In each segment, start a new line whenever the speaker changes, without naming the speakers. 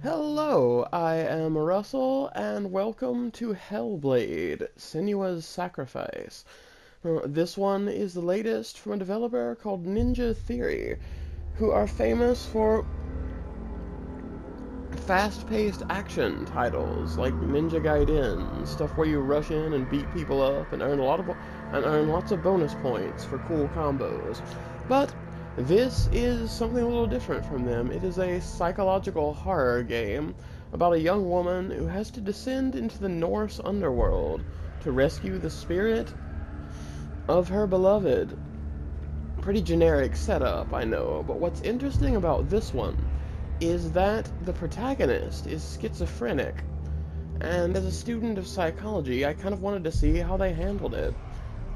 Hello, I am Russell, and welcome to Hellblade, Senua's Sacrifice. This one is the latest from a developer called Ninja Theory, who are famous for fast-paced action titles like Ninja Gaiden, stuff where you rush in and beat people up and earn lots of bonus points for cool combos. But this is something a little different from them. It is a psychological horror game about a young woman who has to descend into the Norse underworld to rescue the spirit of her beloved. Pretty generic setup, I know, but what's interesting about this one is that the protagonist is schizophrenic, and as a student of psychology, I kind of wanted to see how they handled it.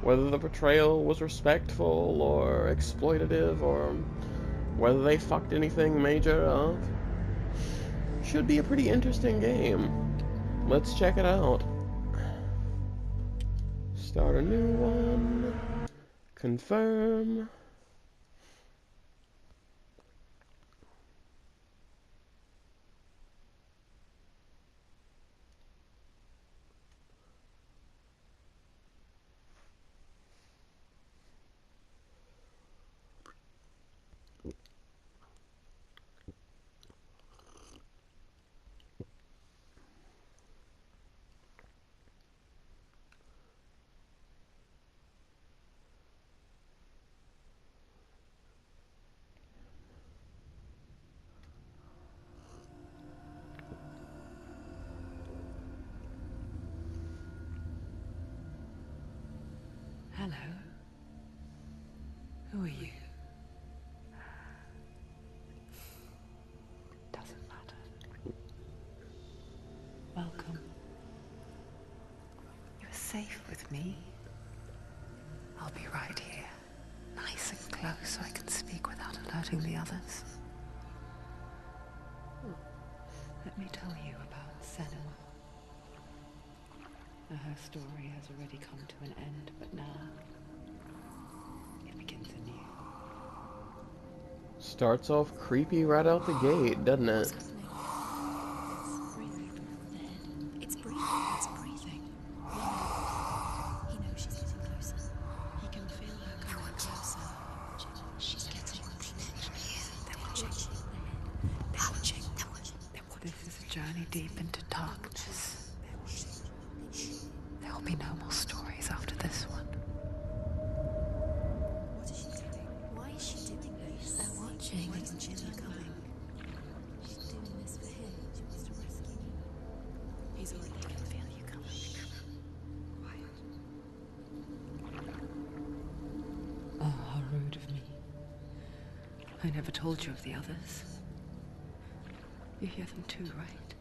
Whether the portrayal was respectful or exploitative, or whether they fucked anything major up. Should be a pretty interesting game. Let's check it out. Start a new one. Confirm.
Hello. Who are you? Doesn't matter. Welcome. You're safe with me. I'll be right here, nice and close so I can speak without alerting the others. Let me tell you about Senua. Her story has already come to an end, but now it begins anew.
Starts off creepy right out the gate, doesn't it?
It's breathing. It's breathing. He knows she's getting closer. He can feel her coming closer. She's getting closer. They're watching. They're watching. They're watching.
This is a journey deep into darkness. There will be no more stories after this one.
What is she doing? Why is she doing this? They're watching. Why doesn't she see her coming? She's doing this for him. She wants to rescue him. He's already can feel you coming. Quiet.
Oh, how rude of me. I never told you of the others. You hear them too, right?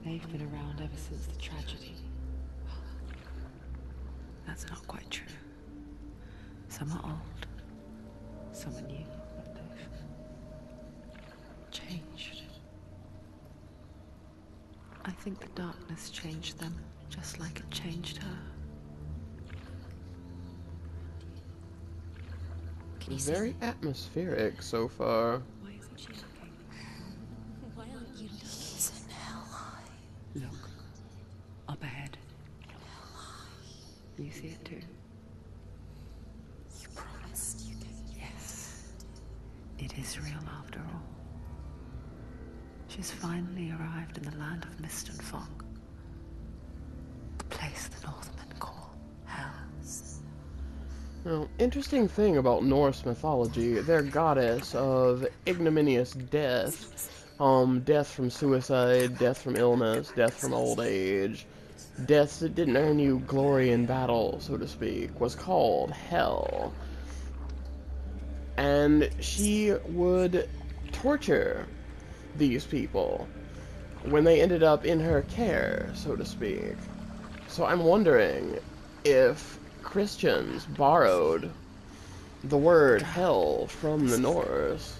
They've been around ever since the tragedy. That's not quite true. Some are old, some are new, but they've changed. I think the darkness changed them, just like it changed her.
Can you see
Very atmospheric so far.
Why isn't she looking? Why aren't you looking? He's in hell high.
Look, up ahead. You see it too?
You promised you can.
Yes. It is real after all. She's finally arrived in the land of mist and fog. The place the Northmen call Hell.
Now, interesting thing about Norse mythology, their goddess of ignominious death, death from suicide, death from illness, death from old age, deaths that didn't earn you glory in battle, so to speak, was called Hell. And she would torture these people when they ended up in her care, so to speak. So I'm wondering if Christians borrowed the word hell from the Norse.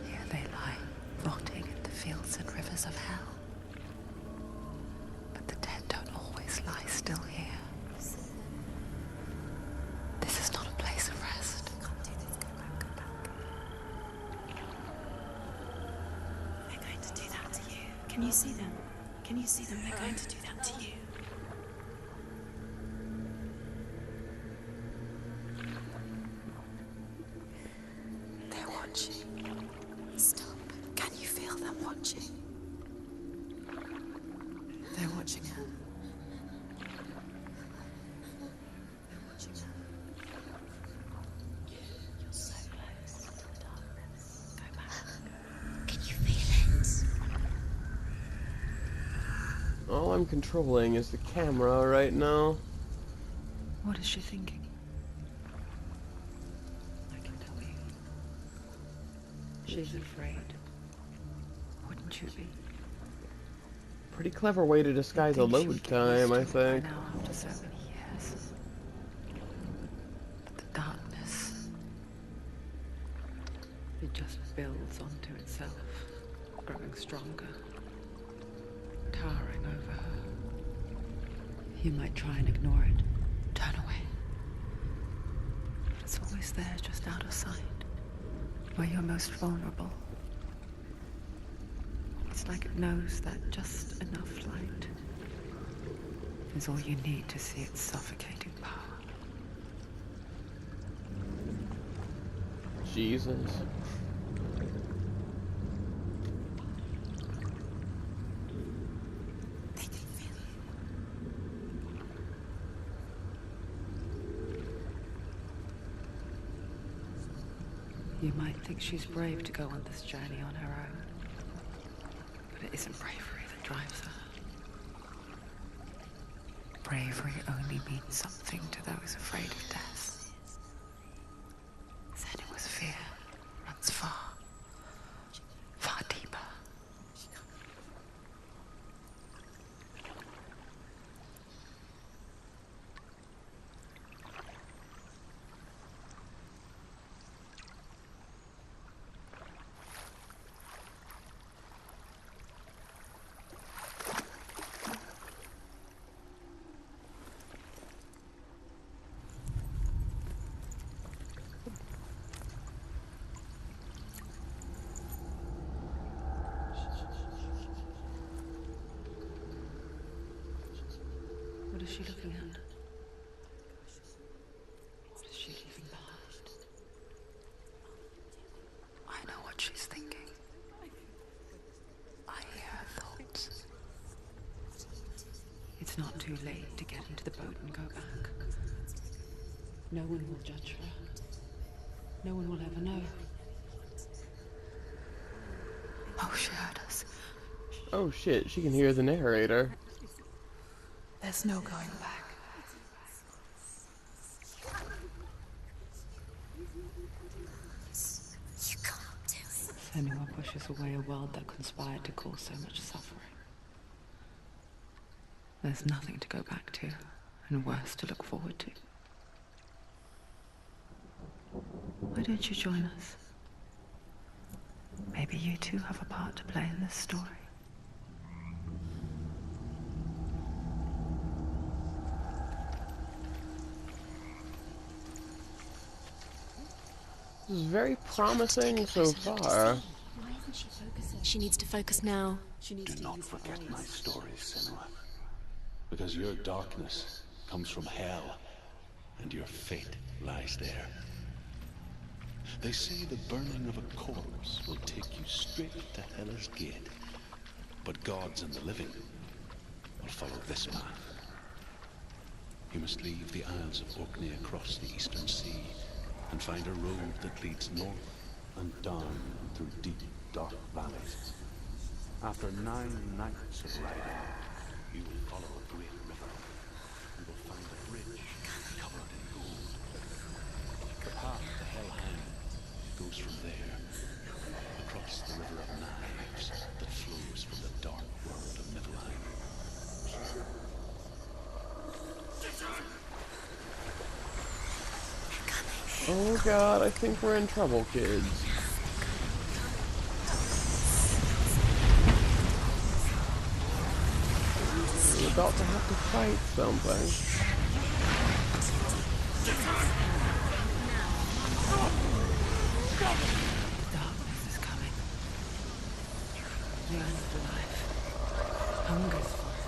Here they lie, rotting in the fields and rivers of hell. But the dead don't always lie still here. This is not a place of rest.
Can you see them? Can you see them? They're going to do that to you. They're watching. Stop. Can you feel them watching? They're watching her. They're watching her. You're so close to the darkness. Go back. Can you feel it?
All I'm controlling is the camera right now.
What is she thinking? I can tell you. She's afraid. Wouldn't you be?
Pretty clever way to disguise a
You'd think she
load
would get used
time,
to
I
it by
think.
now after so many years. But the darkness, it just builds onto itself, growing stronger, towering over her. You might try and ignore it, turn away. But it's always there, just out of sight, where you're most vulnerable. It's like it knows that just enough light is all you need to see its suffocating power.
Jesus.
They can feel you.
You might think she's brave to go on this journey on her own, but it isn't bravery that drives her. Bravery only means something to those afraid of death. Said it was fear, runs far, far deeper. What is she looking at? What is she leaving behind? I know what she's thinking. I hear her thoughts. It's not too late to get into the boat and go back. No one will judge her. No one will ever know. Oh, she heard us.
Oh shit, she can hear the narrator.
There's no going back. You can't do it.
Senua pushes away a world that conspired to cause so much suffering. There's nothing to go back to, and worse to look forward to. Why don't you join us? Maybe you too have a part to play in this story.
This is very promising so far.
Why isn't she focusing? She needs to focus now.
Do not forget my stories, Senua. Because your darkness comes from hell, and your fate lies there. They say the burning of a corpse will take you straight to Hela's gate. But gods and the living will follow this path. You must leave the Isles of Orkney across the eastern sea, and find a road that leads north and down through deep, dark valleys. After 9 nights of riding, you will follow a great river. You will find a bridge covered in gold. The path to Helheim goes from there, across the river of knives that flows from the dark world of Niflheim.
Oh god, I think we're in trouble, kids. We're about to have to fight something.
Darkness is coming. The end of life. hungers for it,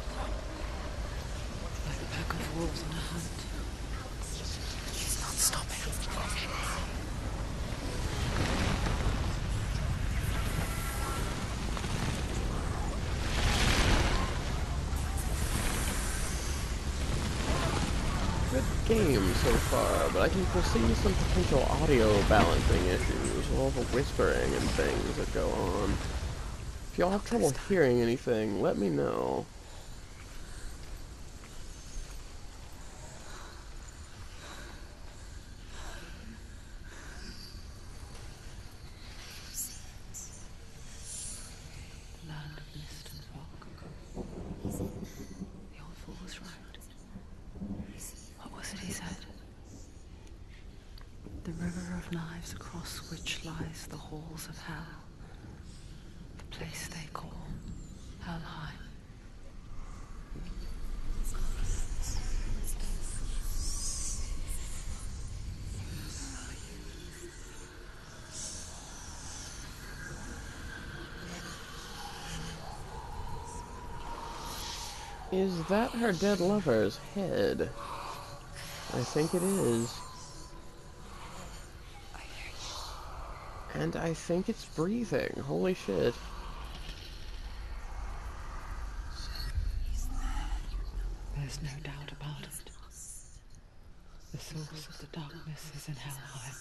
like a pack of wolves on a hunt. She's not stopping.
Good game so far, but I can foresee some potential audio balancing issues, all the whispering and things that go on. If y'all have trouble hearing anything, let me know.
The land of mist and fog. The old fool was right. What was it he said? The river of knives across which lies the halls of hell. The place they call Helheim.
Is that her dead lover's head? I think it is. And I think it's breathing. Holy shit.
There's no doubt about it. The source of the darkness is in Helheim.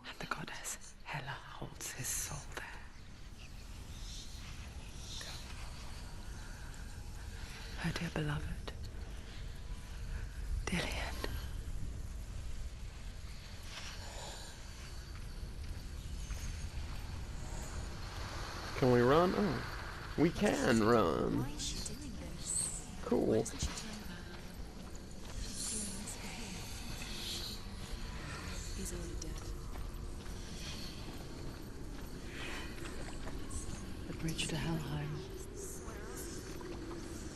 And the goddess Hela holds his soul there. Her dear beloved, Dillian.
Can we run? Oh, we can run.
Why is she doing this?
Cool.
Why doesn't she turn back? She's doing this for him. He's already dead.
The bridge to Helheim.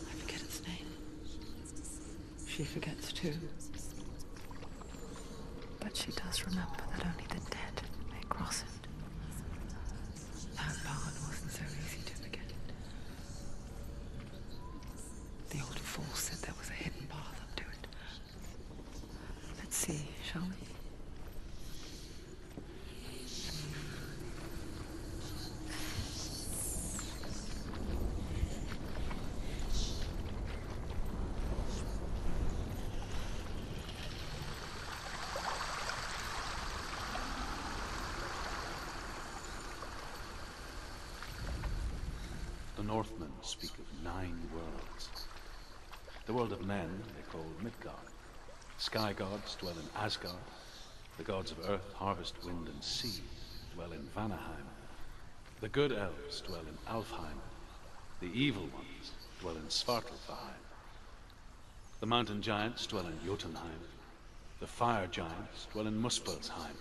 I forget its name. She forgets too. But she does remember that only the dead may cross it. That barn wasn't so easy to forget. The old fool said there was a hidden path up to it. Let's see, shall we?
The Northmen speak of 9 worlds. The world of men they call Midgard. Sky gods dwell in Asgard. The gods of earth, harvest, wind, and sea dwell in Vanaheim. The good elves dwell in Alfheim. The evil ones dwell in Svartalfheim. The mountain giants dwell in Jotunheim. The fire giants dwell in Muspelheim.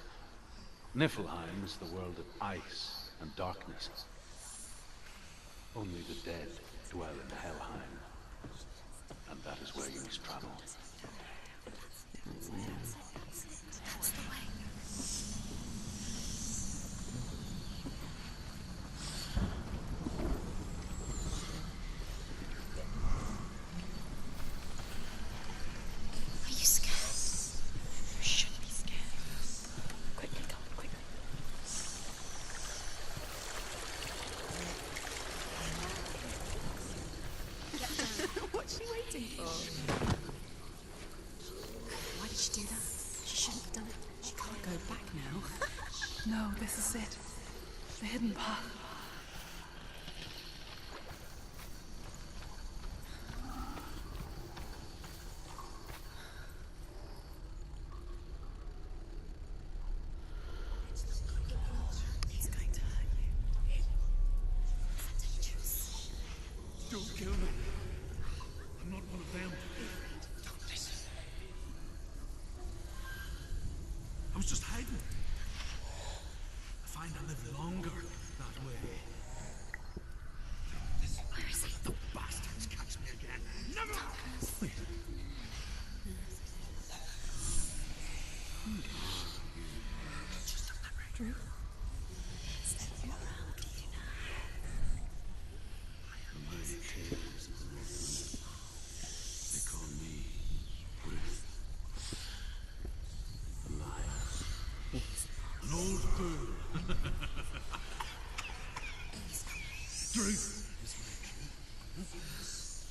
Niflheim is the world of ice and darkness. Only the dead dwell in Helheim. And that is where you must travel.
That's the way. Are you scared? You shouldn't be scared. Quickly, come on, quickly. What's she waiting for? Why did she do that? She shouldn't have done it. She can't go back now.
No, this is it. The hidden path.
It's going to hurt you. It's dangerous.
Don't kill me. I'm not one of them. Don't listen. I was just hiding. I find I live longer that way. Listen,
Where is he?
the bastards catch me again. Never! Wait.
Drew? Step around you now.
An old fool. Truth is my truth.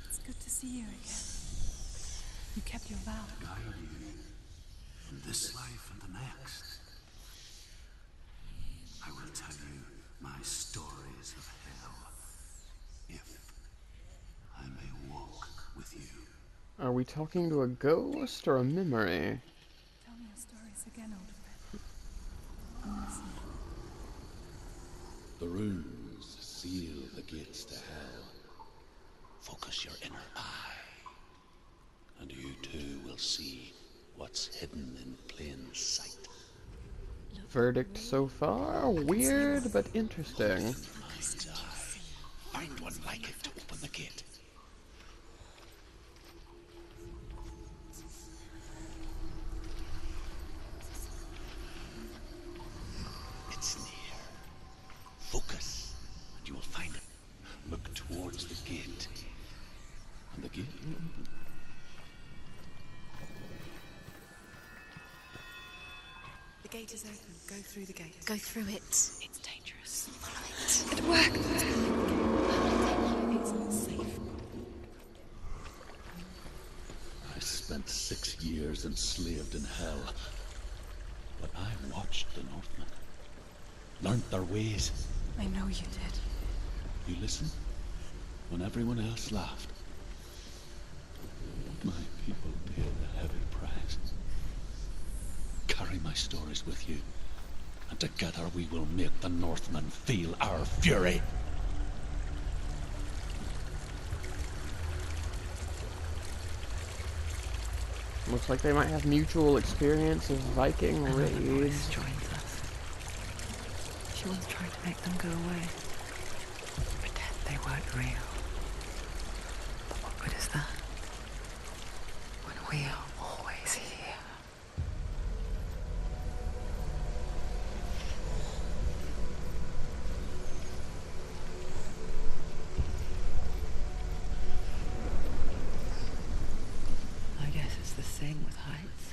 It's good to see you again. You kept your vow.
Guide you in this life and the next. I will tell you my stories of hell, if I may walk with you.
Are we talking to a ghost or a memory?
Tell me your stories again, old friend. I'm listening.
The runes seal the gates to hell. Focus your inner eye, and you too will see what's hidden in plain sight.
Verdict so far? Weird, but interesting.
Mind's eye. Find one like it to open the gate. It's near. Focus, and you will find it. Look towards the gate, and the gate will open.
The gate is open. Go through the gate.
Go through it.
It's dangerous.
Follow it. It worked.
It's not safe.
I spent 6 years enslaved in hell, but I watched the Northmen, learnt their ways.
I know you did.
You listened when everyone else laughed. My people paid a heavy price. Carry my stories with you, and together we will make the Northmen feel our fury.
Looks like they might have mutual experience of Viking raids.
Voice joins us. She was trying to make them go away. Pretend they weren't real. But what good is that? When we are always here. I guess it's the same with heights.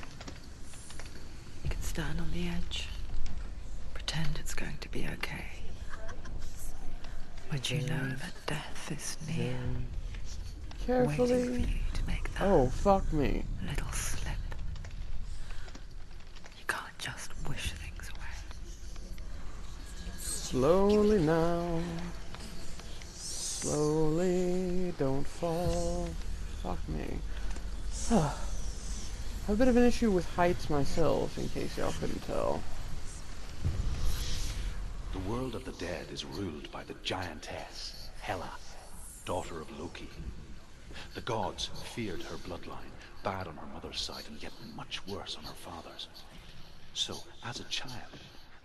You can stand on the edge, pretend it's going to be okay. But you know that death is near, waiting for
Carefully.
you to make that
Oh, fuck me.
little slip. You can't just wish things away.
Slowly now. Slowly. Don't fall. Fuck me. I have a bit of an issue with heights myself, in case y'all couldn't tell.
The world of the dead is ruled by the giantess, Hela, daughter of Loki. The gods feared her bloodline, bad on her mother's side and yet much worse on her father's. So, as a child,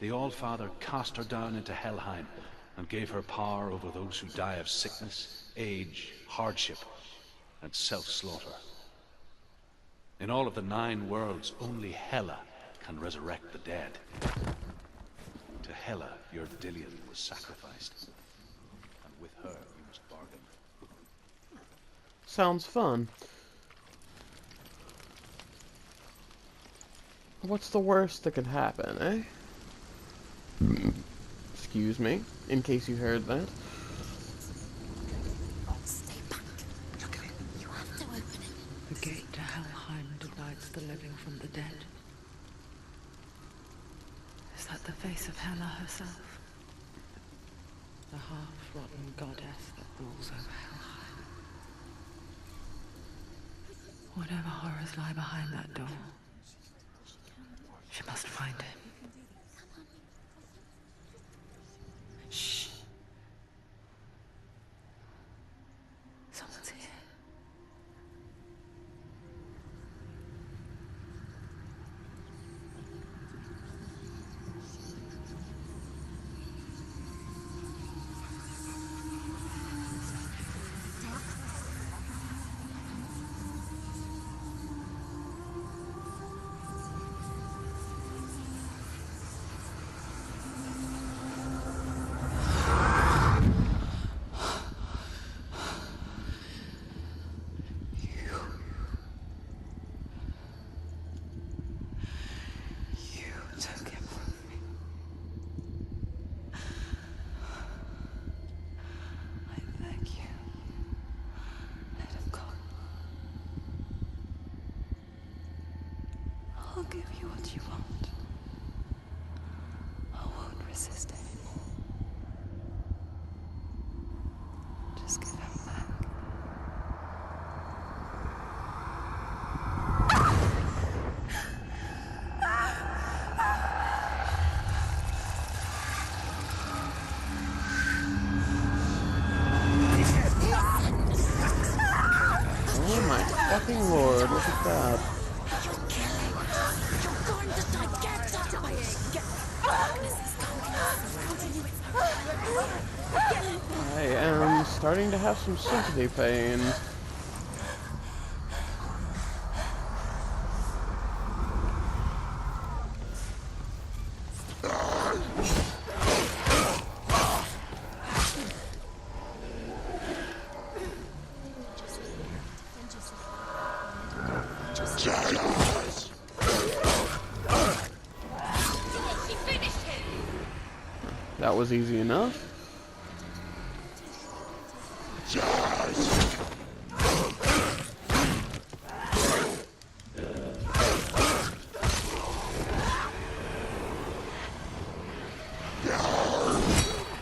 the All-Father cast her down into Helheim and gave her power over those who die of sickness, age, hardship, and self-slaughter. In all of the 9 worlds, only Hela can resurrect the dead. To Hela, your Dillion was sacrificed. And with her, you must bargain.
Sounds fun. What's the worst that could happen, eh? Excuse me, in case you heard that.
Stay back. Look at it. You have to open it.
The gate to Helheim divides the living from the dead. Is that the face of Hela herself? The half-rotten goddess that rules over Helheim. Whatever horrors lie behind that door, she must find him. Shh. Someone's here. give you what you want. I won't resist anymore. Just give him back.
Oh my fucking lord, look at that.
You're going to die. Get dying. Darkness is coming. Surrounding you. It's
I am starting to have some sympathy pain. That was easy enough.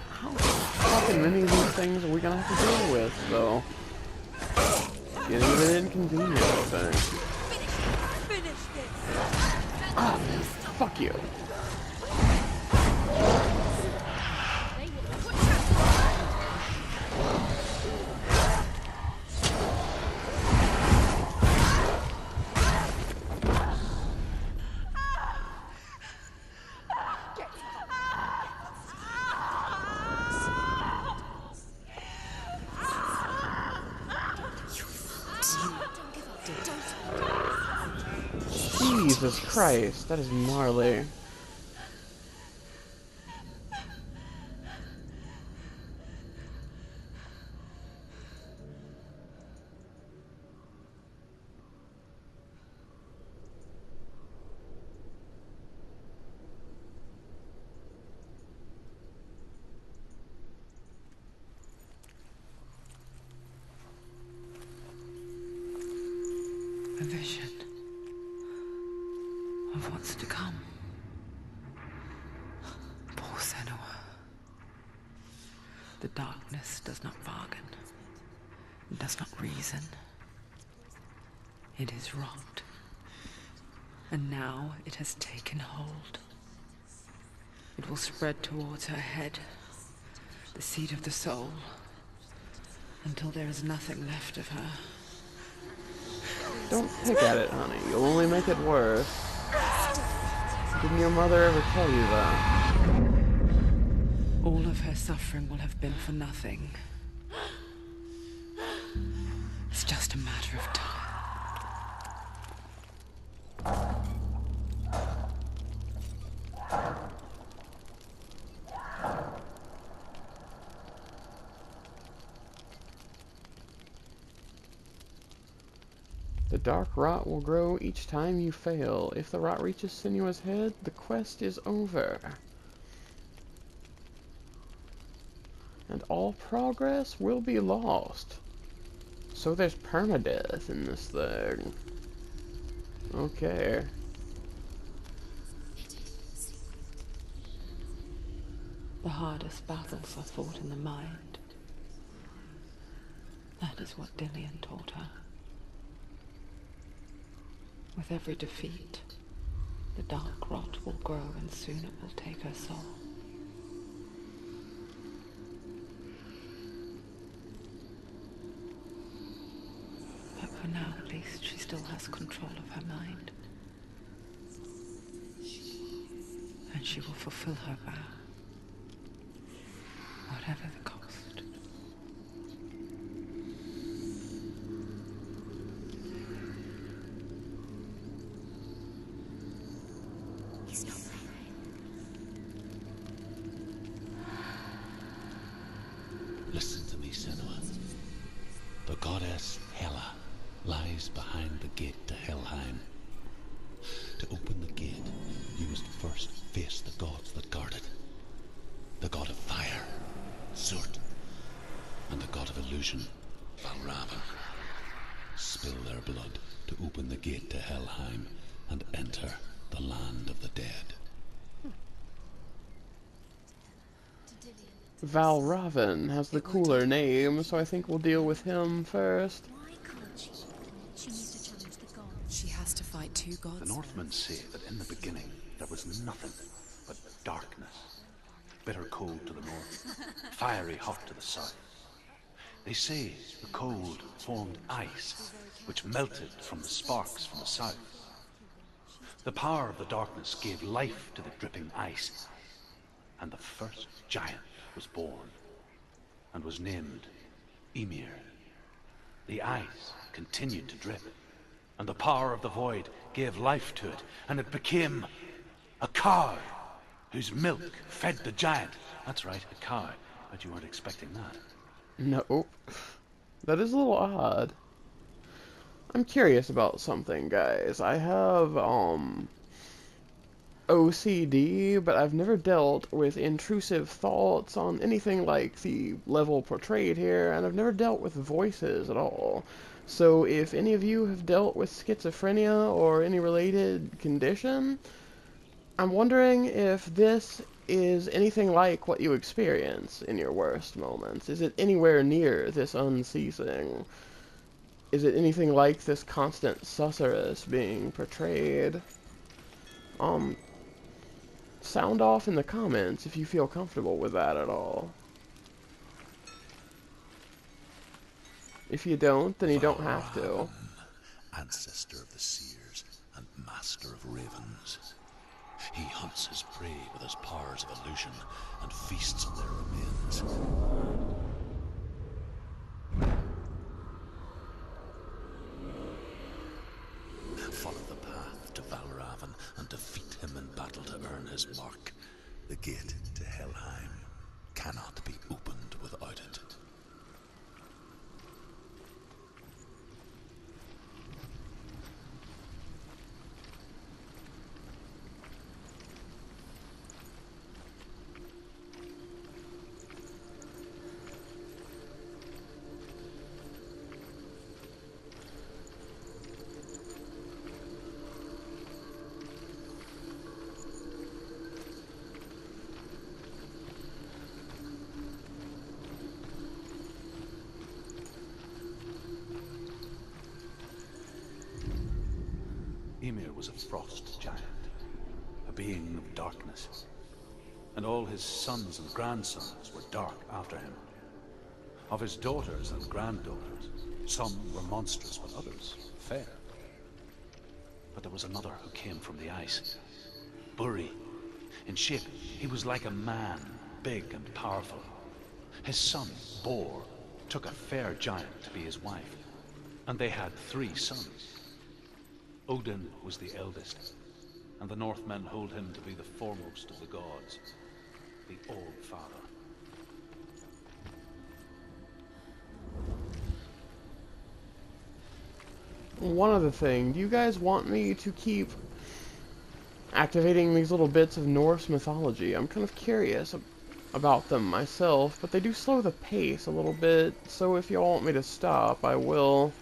How fucking many of these things are we gonna have to deal with, though? Getting a bit inconvenient, I think. Ah, fuck you. Jesus Christ, that is gnarly.
A vision of what's to come. Poor Senua. The darkness does not bargain. It does not reason. It is rot. And now it has taken hold. It will spread towards her head, the seat of the soul, until there is nothing left of her.
Don't pick at it, honey. You'll only make it worse. Didn't your mother ever tell you that?
All of her suffering will have been for nothing. It's just a matter of time.
The dark rot will grow each time you fail. If the rot reaches Senua's head, the quest is over. And all progress will be lost. So there's permadeath in this thing. Okay.
The hardest battles are fought in the mind. That is what Dillian taught her. With every defeat, the dark rot will grow and soon it will take her soul. But for now, at least, she still has control of her mind. And she will fulfill her vow, whatever the cost.
Listen to me, Senua. The goddess Hela lies behind the gate to Helheim. To open the gate, you must first face the gods that guard it. The god of fire, Surt, and the god of illusion, Valravn. Spill their blood to open the gate to Helheim and enter
the land of the dead.
Valravn has the cooler name, so I think we'll deal with him first.
Why can't she? She needs to challenge the gods.
She has to fight two gods.
The Northmen say that in the beginning there was nothing but darkness. Bitter cold to the north, fiery hot to the south. They say the cold formed ice, which melted from the sparks from the south. The power of the darkness gave life to the dripping ice, and the first giant was born, and was named Ymir. The ice continued to drip, and the power of the void gave life to it, and it became a cow, whose milk fed the giant. That's right, a cow. Bet you weren't expecting that.
No. That is a little odd. I'm curious about something, guys. I have, OCD, but I've never dealt with intrusive thoughts on anything like the level portrayed here, and I've never dealt with voices at all. So if any of you have dealt with schizophrenia or any related condition, I'm wondering if this is anything like what you experience in your worst moments. Is it anywhere near this unceasing? Is it anything like this constant susurrus being portrayed? Sound off in the comments if you feel comfortable with that at all. If you don't, then you don't have to.
Ancestor of the seers and master of ravens. He hunts his prey with his powers of illusion and feasts on their remains. Follow the path to Valravn and defeat him in battle to earn his mark. The gate to Helheim cannot be opened without it.
Ymir was a frost giant, a being of darkness, and all his sons and grandsons were dark after him. Of his daughters and granddaughters, some were monstrous, but others fair. But there was another who came from the ice, Buri. In shape, he was like a man, big and powerful. His son, Bor, took a fair giant to be his wife, and they had 3 sons. Odin was the eldest, and the Northmen hold him to be the foremost of the gods, the All-Father.
One other thing, do you guys want me to keep activating these little bits of Norse mythology? I'm kind of curious about them myself, but they do slow the pace a little bit, so if y'all want me to stop, I will.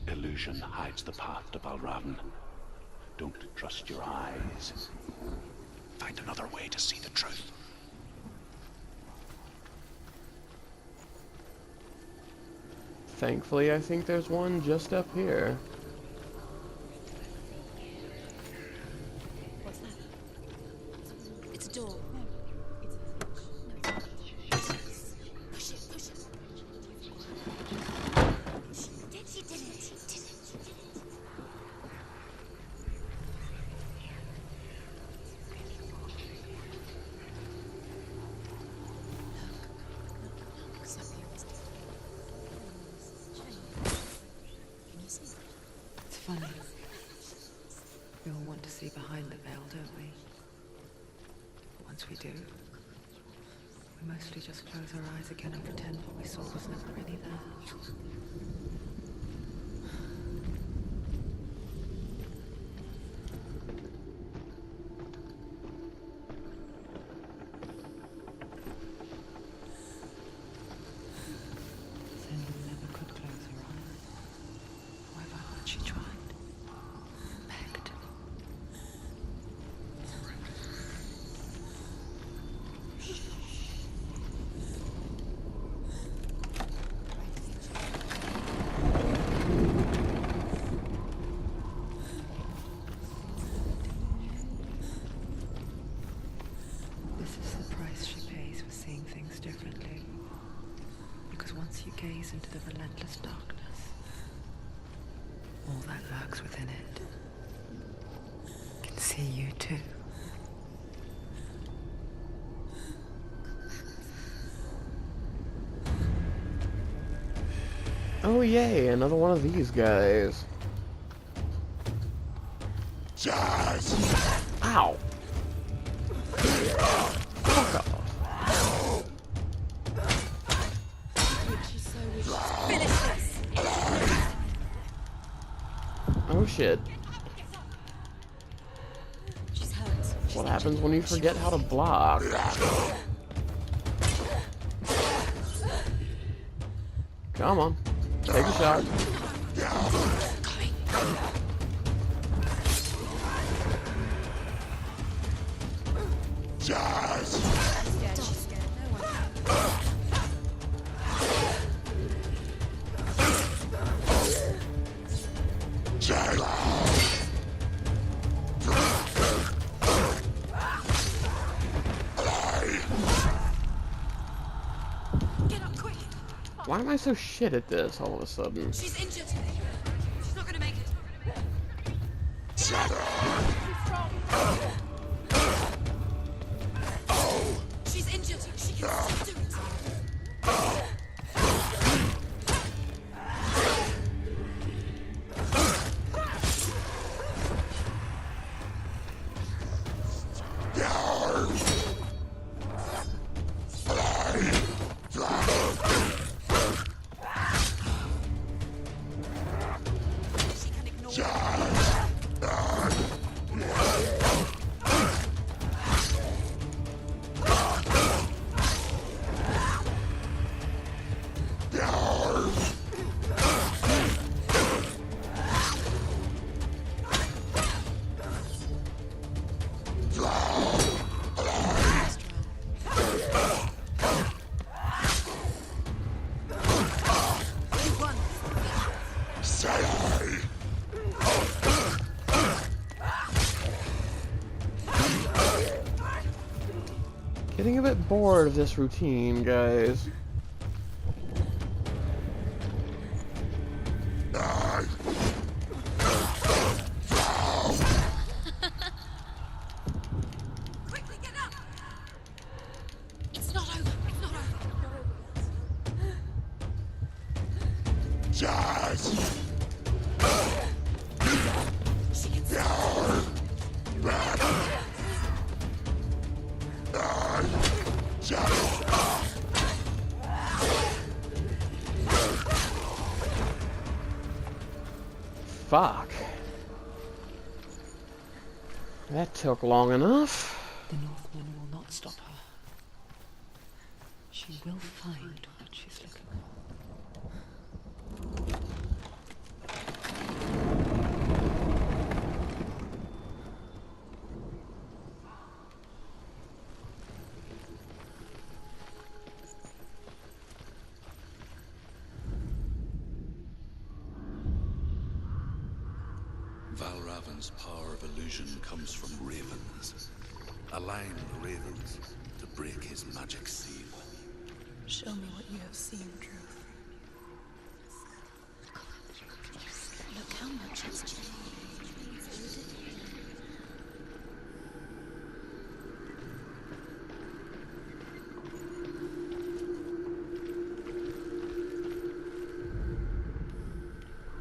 Illusion hides the path to Valravn. Don't trust your eyes. Find another way to see the truth.
Thankfully, I think there's one just up here.
What's that? It's a door. Push it, push it. She did it.
It's funny. We all want to see behind the veil, don't we? But once we do, we mostly just close our eyes again and pretend what we saw was never really there. once you gaze into the relentless darkness, all that lurks within it can see you too.
Oh yay, another one of these guys. Ow! Fuck off. Oh shit.
She's hurt.
What happens when you forget how to block? Come on. Take a shot. Why am I so shit at this all of a sudden?
She's injured. She's not gonna make it. She's injured. She can still do it.
Getting a bit bored of this routine, guys.
Quickly get up. It's not over. It's not over. She can still.
Fuck. That took long enough.
The Northman will not stop her. She will find what she's looking for.
Valravn's power of illusion comes from ravens. Align the ravens to break his magic seal.
Show me what you have seen, Truth. Look how much it's changed.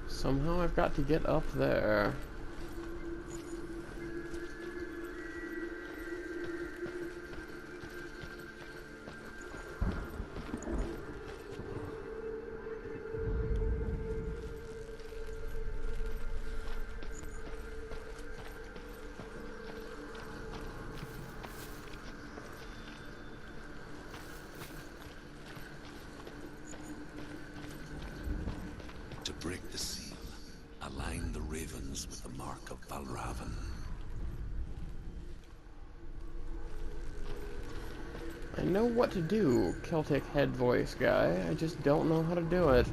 Somehow I've got to get up there.
To break the seal, align the ravens with the mark of Valravn.
I know what to do, Celtic head voice guy. I just don't know how to do it.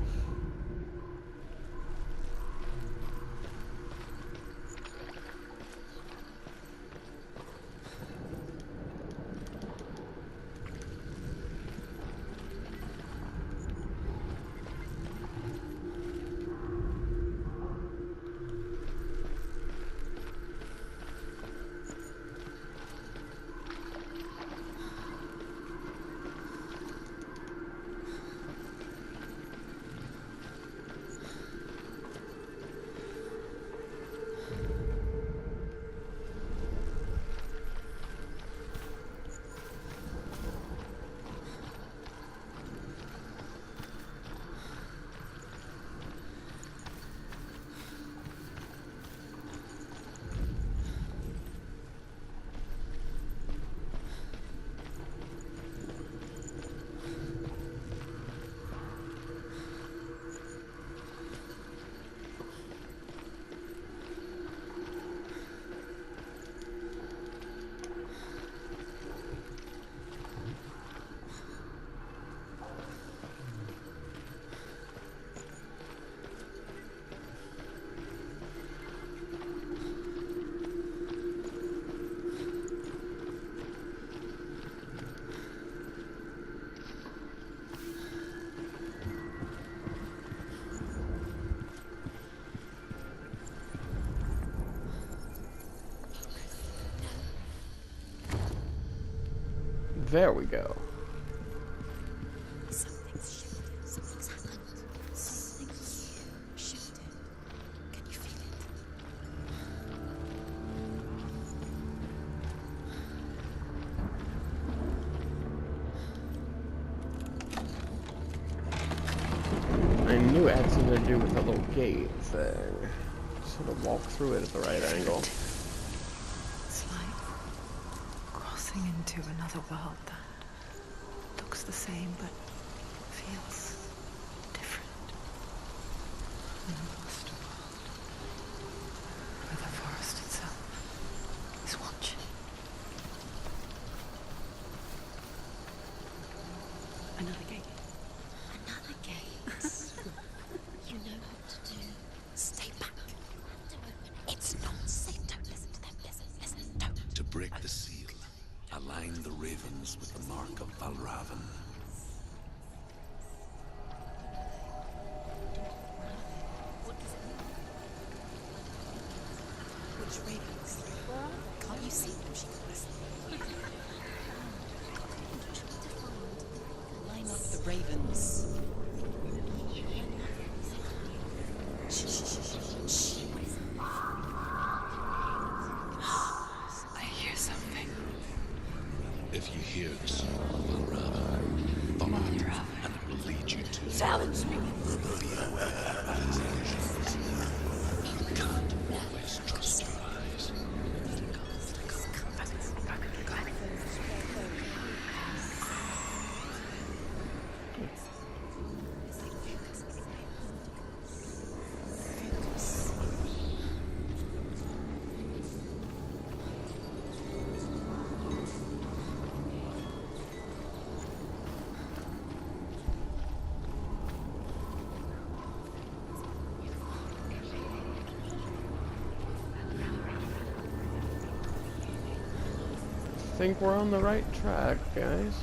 There we go.
Something's shifted. Something's happened. Something's shifted. Can you feel it?
I knew it had something to do with that little gate thing. Sort of walk through it at the right angle.
It's like crossing into another world that looks the same but feels different. An lost world where the forest itself is watching.
Another gate. Another gate. You know what to do. Stay back. Don't open it. It's not safe. Don't listen to them. Listen. Don't.
To break the seal, align the ravens with the mark of Valravn.
What does it mean? Which ravens? Can't you see them? She can listen. Line up the ravens. Shh.
I hear something.
If you hear the song of Valravn, follow it, and it will lead you to
Silence me.
Be aware of his actions. You can't always trust your eyes.
I think we're on the right track, guys.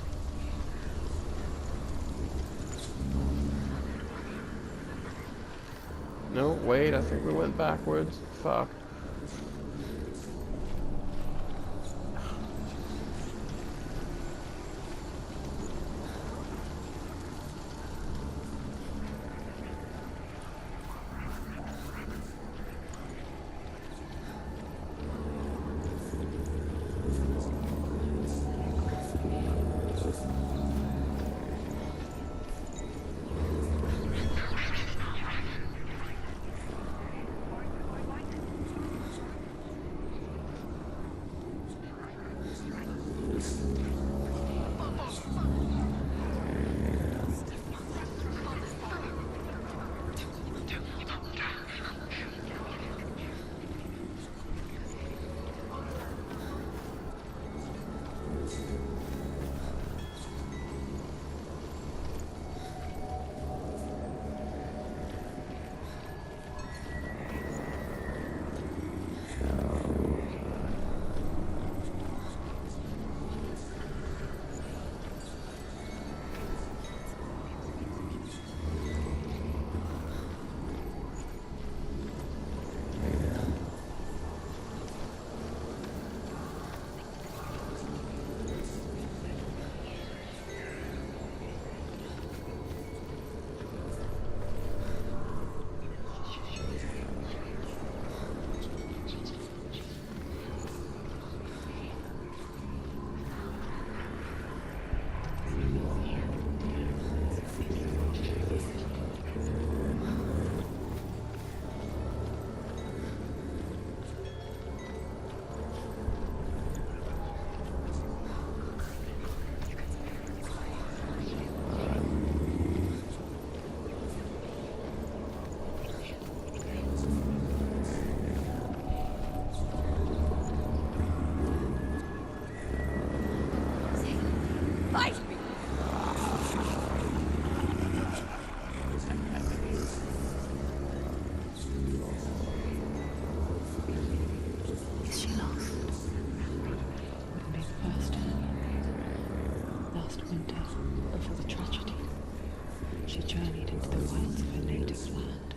No, wait, I think we went backwards. Fuck.
She journeyed into the wilds of her native land,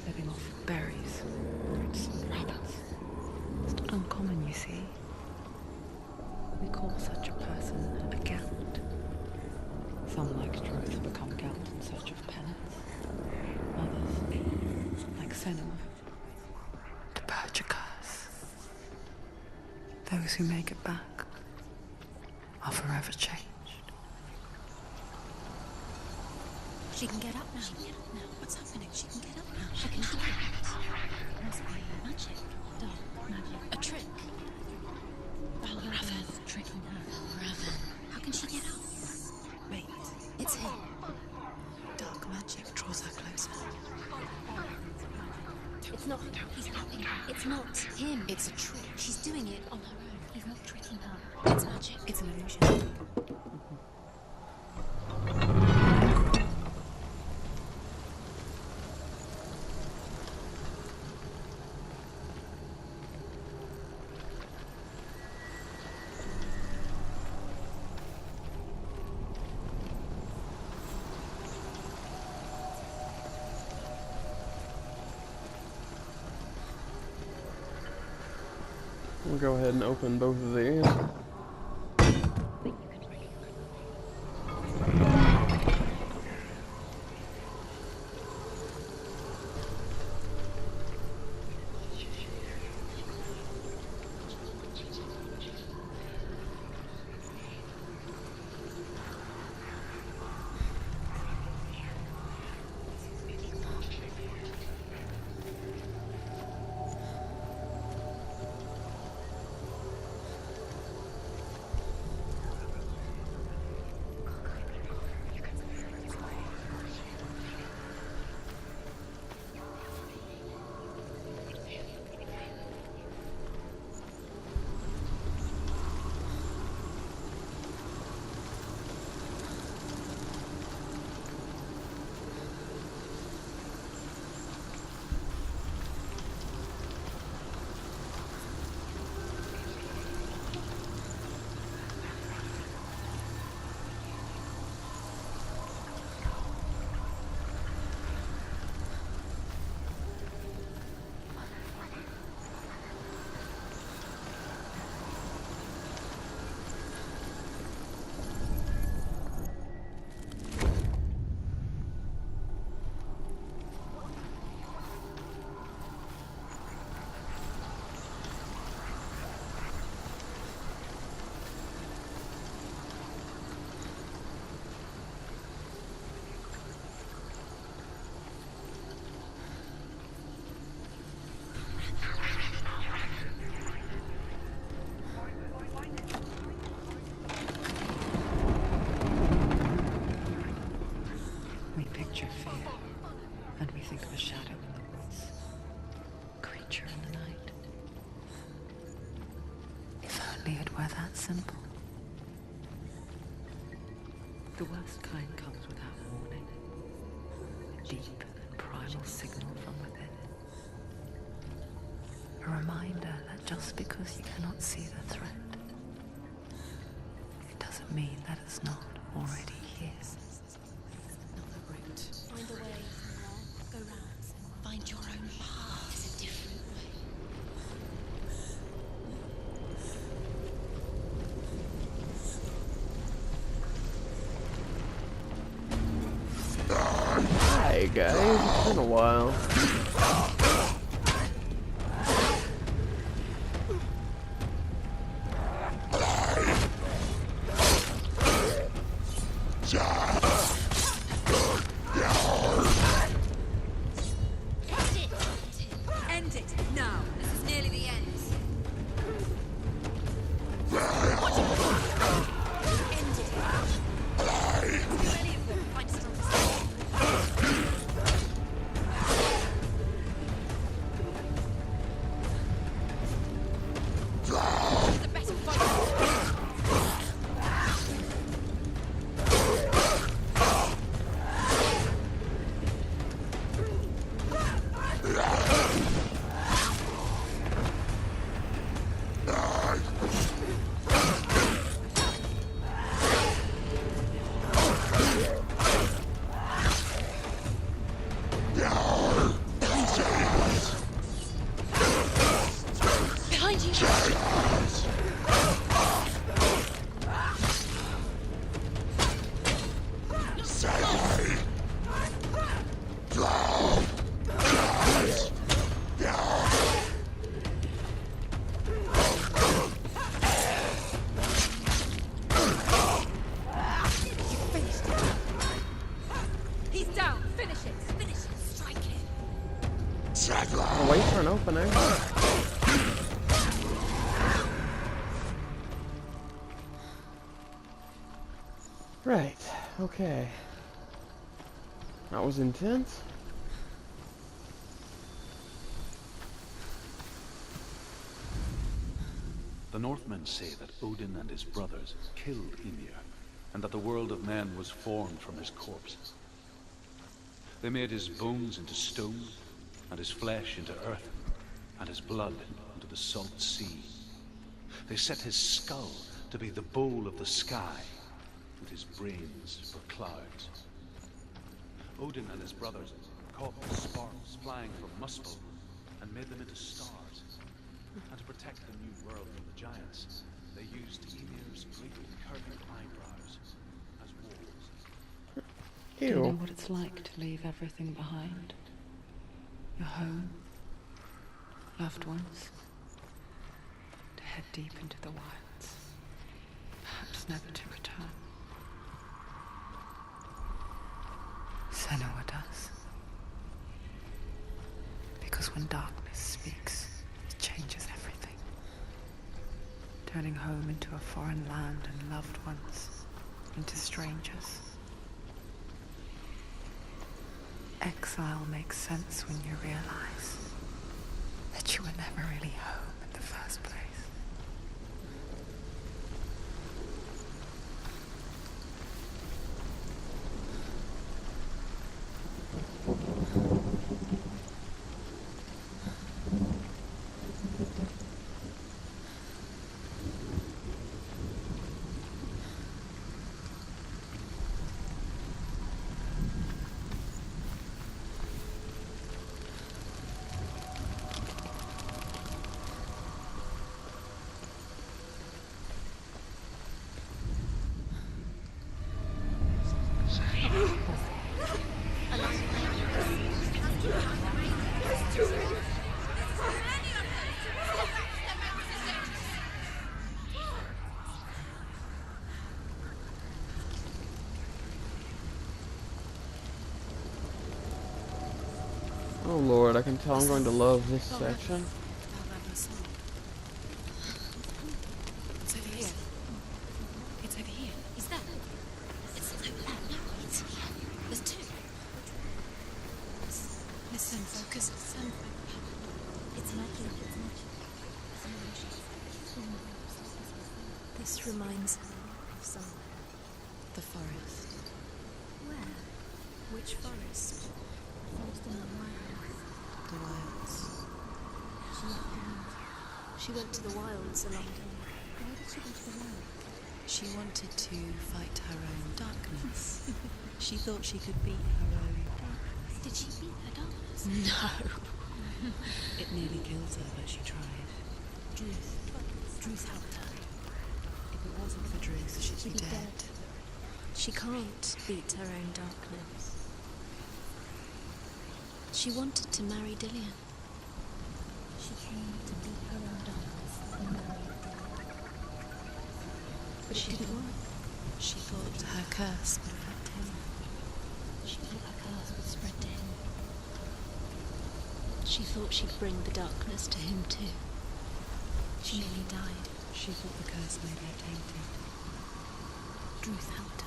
living off berries, roots, and rabbits. It's not uncommon, you see. We call such a person a Gelt. Some, like Druth, become Gelt in search of penance. Others, like Senua, to purge a curse. Those who make it back are forever changed.
She can get up now. What's happening? She can get up now. She can do it. Must be magic. Dark magic. A trick. Valravn tricking her. Valravn. How can she get up? Wait. It's him. Dark magic draws her closer. It's not. He's helping her. It's not him. It's a trick. She's doing it on her own. He's not tricking her. It's magic. It's an illusion.
We'll go ahead and open both of these.
Simple. The worst kind comes without warning. A deep and primal signal from within. A reminder that just because you cannot see the threat, it doesn't mean that it's not already here.
Another route. Find a way. Go round. Find your own path. There's a different way.
Hey guys, it's been a while.
End it now. This is nearly the end. End it. Many of them find still. He's down. Finish it. Finish it. Strike him.
I'll wait for an opening. Right, okay. That was intense.
The Northmen say that Odin and his brothers killed Ymir, and that the world of men was formed from his corpse. They made his bones into stone, and his flesh into earth, and his blood into the salt sea. They set his skull to be the bowl of the sky, with his brains for clouds. Odin and his brothers caught the sparks flying from Muspel and made them into stars. And to protect the new world from the giants, they used Ymir's great curving eyebrows as walls.
Do you know
Ew.
what it's like to leave everything behind? Your home, loved ones, to head deep into the wilds, perhaps never to return. Senua does. Because when darkness speaks, it changes everything. Turning home into a foreign land and loved ones into strangers. Exile makes sense when you realize that you were never really home in the first place.
Oh lord, I can tell I'm going to love this section.
It's over here. It's over here. Is that? It's over there. No, it's here. There's two. Listen, focus. It's magic. It's magic. This reminds her of somewhere.
The forest.
Where? Which forest? The forest in the wilds.
The wilds.
She went to the wilds a long time. Why did she go to the wilds?
She wanted to fight her own darkness. She thought she could beat her own.
Did she beat her darkness?
No. It nearly killed her, but she tried.
Druth helped her.
If it wasn't for Druth, she'd be dead.
She can't beat her own darkness. She wanted to marry Dillian. She came to beat her own darkness and marry Dillian. But she didn't want.
She thought her curse would affect him.
She thought her curse would spread to him. She thought she'd bring the darkness to him too. She nearly died.
She thought the curse made her tainted.
Druth helped her.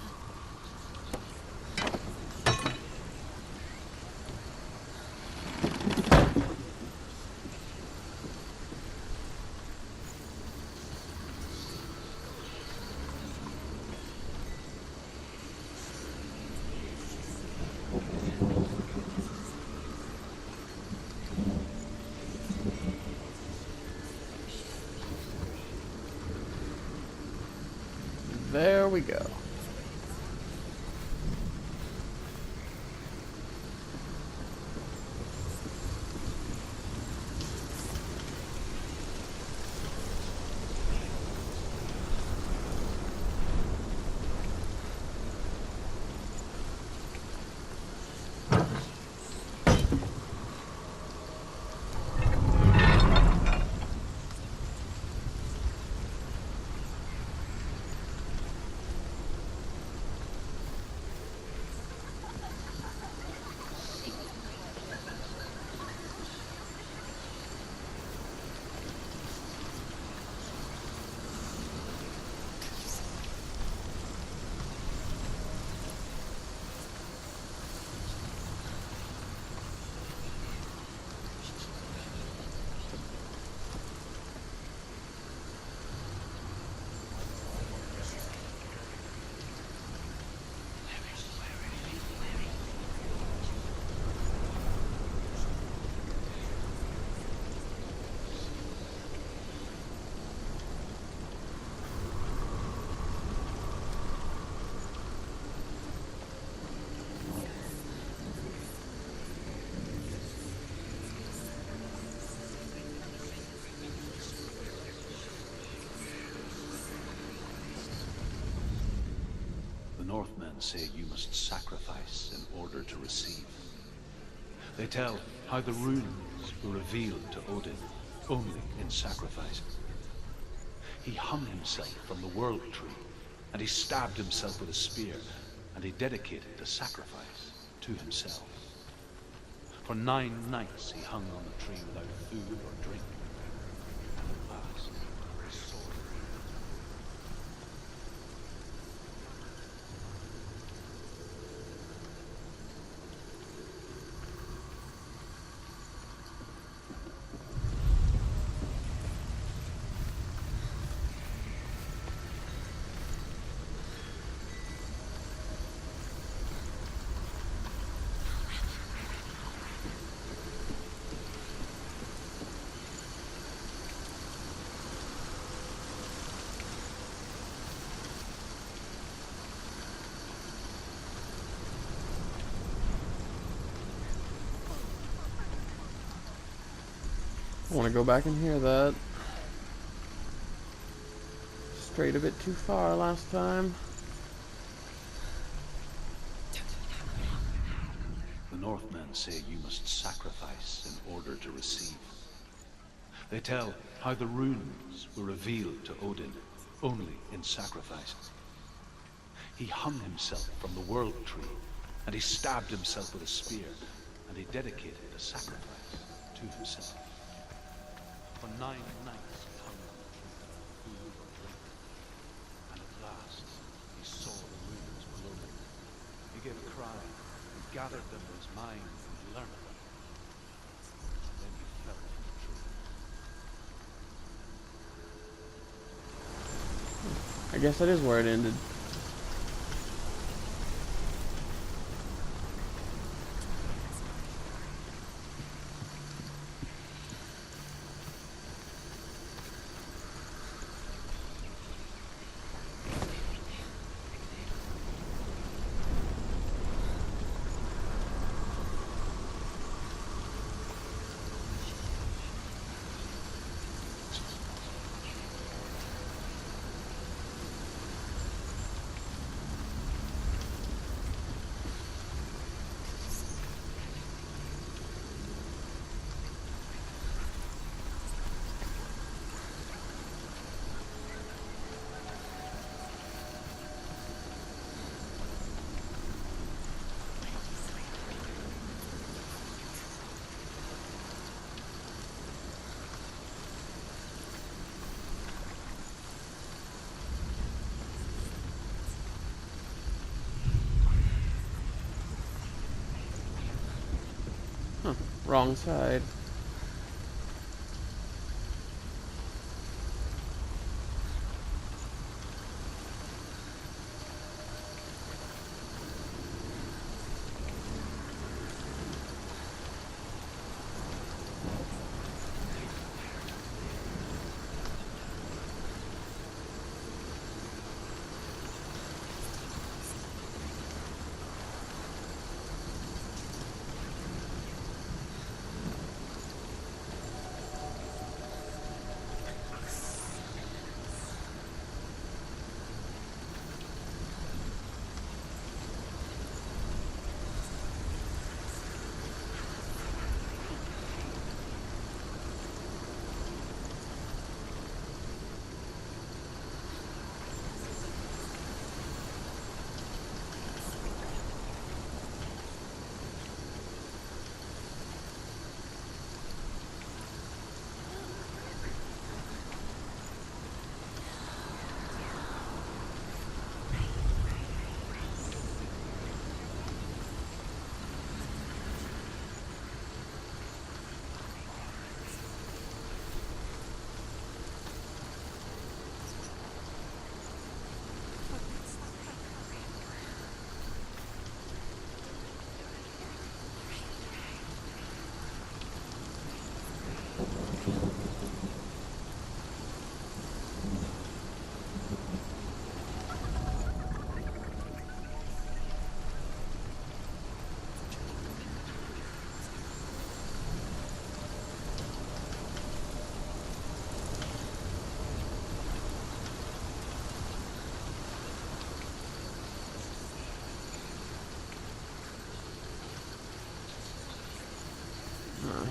There we go.
say you must sacrifice in order to receive. They tell how the runes were revealed to Odin only in sacrifice. He hung himself from the world tree, and he stabbed himself with a spear, and he dedicated the sacrifice to himself. For 9 nights he hung on the tree without food or drink, and at last he saw the runes.
I want to go back and hear that. Strayed a bit too far last time.
The Northmen say you must sacrifice in order to receive. They tell how the runes were revealed to Odin only in sacrifice. He hung himself from the world tree, and he stabbed himself with a spear, and he dedicated the sacrifice to himself. For 9 nights he hung on the tree without food or drink, and at last he saw the runes below him. He gave a cry and gathered them in his mind and learned them. And then he fell from the tree.
I guess that is where it ended. Wrong side.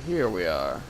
here we are.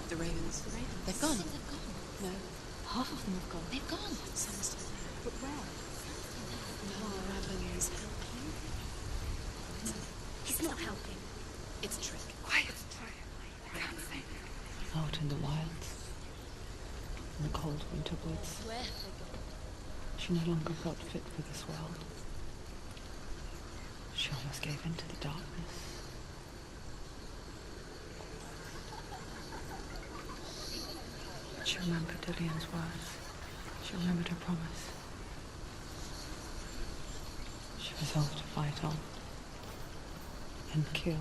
The ravens. The ravens. They've gone. They've gone. No. Half of them have gone. They've gone. Some are still there. But where? No, ravens helping.
He's not helping.
It's a trick.
Quiet. I can't think. Out in the wilds, in the cold winter woods,
Where have they gone?
she no longer felt fit for this world. She almost gave in to the darkness. She remembered Dillian's words. She remembered her promise. She resolved to fight on and kill